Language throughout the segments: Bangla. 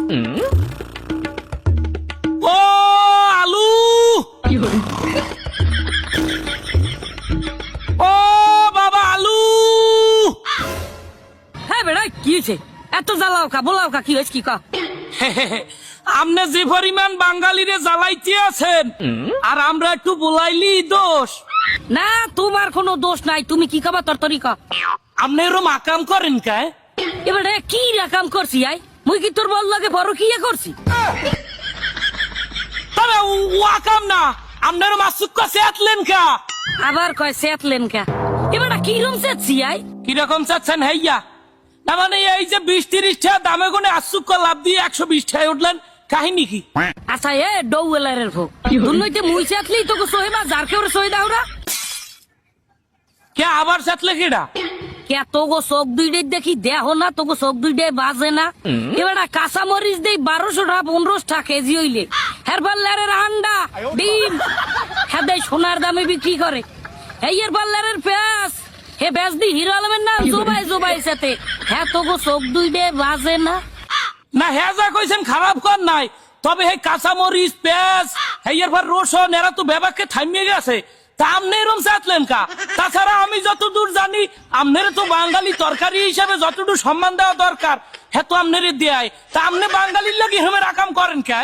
ও আলু, ও বাবা আলু। হ্যাঁ বেড়া কি হয়েছে? এত জ্বালাও কা, বলাও কা, কি হয়েছে কি কা? আপনি যে পরিমাণ বাঙালিরে জ্বালাইতে আছেন আর আমরা একটু বলাইলি দোষ। না তোমার কোনো দোষ নাই, তুমি কি খাবা তরতরি কা। আপনি এরম আকাম করেন কায়? এবারে কি রকম করছি আই? মুই কি তোর বল লাগে বড় কি করছি? তবে ও আকাম না, আপনার মাসুক কাছে আতলেন কা? আবার কয় সেতলেন কা। এবারে কি রকম সেতছি আই? কিরকম চাচ্ছেন হেইয়া? না মানে এই যে 20-30 টাকা দামে গুনে আসুক লাভ দিয়ে 120 টাকায় উঠলেন, কাহিনী কি? আচ্ছা এ ডৌয়েলারের ভোগ দুর্নইতে মুই সেতলি তোকে সহিমা যার কেউ সহি দাওরা কে আবার চাতলে কেডা? কে তোগো চোখ দুইটাই দেখি দেহ না, তোগো চোখ দুইটাই বাজে না। এবার কাঁচা মরিচ দেই 1200 টাকা 1500 টাকা কেজি হইলে, হেরবাল্লারের আন্ডা ডিম হ্যাঁ দেয় সোনার দামে বিক্রি করে। এই হেরবাল্লারের পেঁয়াজ হে বেচ দি হিরো আলমের নাম জোবাই জোবাই সাথে, হ্যাঁ তোগো চোখ দুইটাই বাজে না। না হ্যাঁ যা কইছেন খারাপ কর নাই, তবে হে কাঁচামরিচ পেঁয়াজ হেয়ার পর রসুন এরা তো বেবাকে থামিয়ে গেছে, তা আমনে এরম চাতলেন কা? তাছাড়া আমি যতদূর জানি আমনের তো বাঙালি তরকারি হিসাবে যতটুকু সম্মান দেওয়া দরকার হ্যাঁ তো আমনের দেয়, তা আমনে বাঙালির লাগি হেমে রাকাম করেন কে?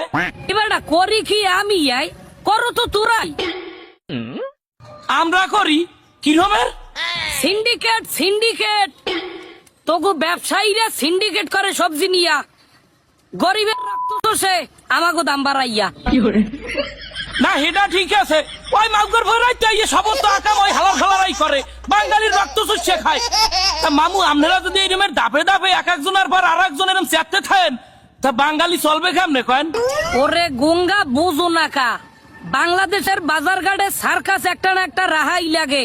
এবার না করি কি আমি আই, করো তো তোরাই। আমরা করি কিরমের? সিন্ডিকেট সিন্ডিকেট তোগো ব্যবসায়ীরা সিন্ডিকেট করে সবজি নিয়া, গরিবের রক্ত দোষে আমাগো দাম বাড়াইয়া। না হেডা ঠিক আছে, ওই মাগুর ভরাইতে এই সমস্ত আকাম ওই হালাল খালারাই করে, বাঙালির রক্ত চুষে খায়। তা মামু আপনারা যদি এরমের দাপে দাপে এক একজনের পর আর একজন এরম চেতে থাকেন তা বাঙালি চলবে কেমনে কেন? ওরে গঙ্গা বুঝো না কা, বাংলাদেশের বাজার ঘাটে সার্কাস একটা না একটা রাহাই লাগে।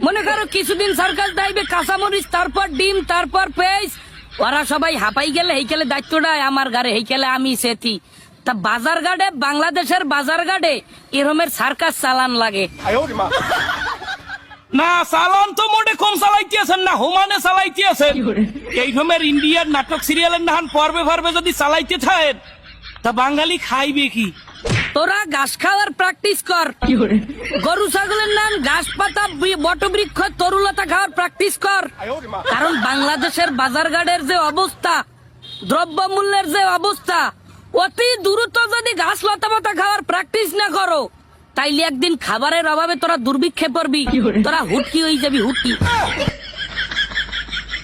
মনে করো কিছুদিন সার্কাস দাইবে কাঁচামরিচ, তারপর ডিম, তারপর পেঁয়াজ, ওরা সবাই হাঁপাই গেলে হেইকেলে দায়িত্বটা আমার গাড়ে, হেইকেলে আমি সেতি। তা বাজার ঘাটে, বাংলাদেশের বাজার ঘাটে এরমের সার্কাস চালান লাগে। না চালান তো মোটে কম চালাইতেছেন না, হোমানে চালাইতেছেন। এই রকমের ইন্ডিয়ার নাটক সিরিয়ালের নাহান পর্বে পর্বে যদি চালাইতে থাকেন তা বাঙালি খাইবে কি? তোরা ঘাস খাওয়ার প্র্যাকটিস কর, গরু ছাগলের নাম ঘাস পাতা বটবৃক্ষ তরুলতা খাওয়ার প্র্যাকটিস কর। কারণ বাংলাদেশের বাজার ঘাটের যে অবস্থা, দ্রব্যমূল্যের যে অবস্থা, অতি দ্রুত যদি ঘাস লতা পাতা খাওয়ার প্র্যাকটিস না করো তাইলে একদিন খাবারের অভাবে তোরা দুর্ভিক্ষে পড়বি, তোরা হুটকি হয়ে যাবি হুটকি।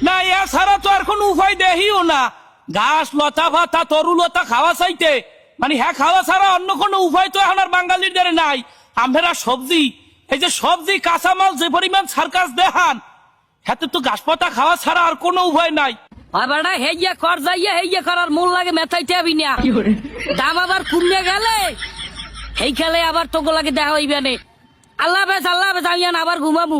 না এছাড়া তো আর কোনো উপায় দেখিও না, ঘাস লতা পাতা তরুলতা খাওয়া চাইতে মানে হ্যাঁ খাওয়া ছাড়া অন্য কোনো উপায় তো এখন আর বাঙালির দ্বারা নাই। আমরা সবজি, এই যে সবজি কাঁচামাল যে পরিমাণ সার্কাস দেখান হাতে তো ঘাস পাতা খাওয়া ছাড়া আর কোনো উপায় নাই। আবার হেইয়া কর যাইয়া হেইয়া করার মূল লাগে মেথাইতে হবি না, দাম আবার কমে গেলে এই খেলে আবার তোকে লাগে দেখা হইবে না। আল্লাহ হাফেজ, আল্লাহ হাফেজ, আমি আবার ঘুমাবো।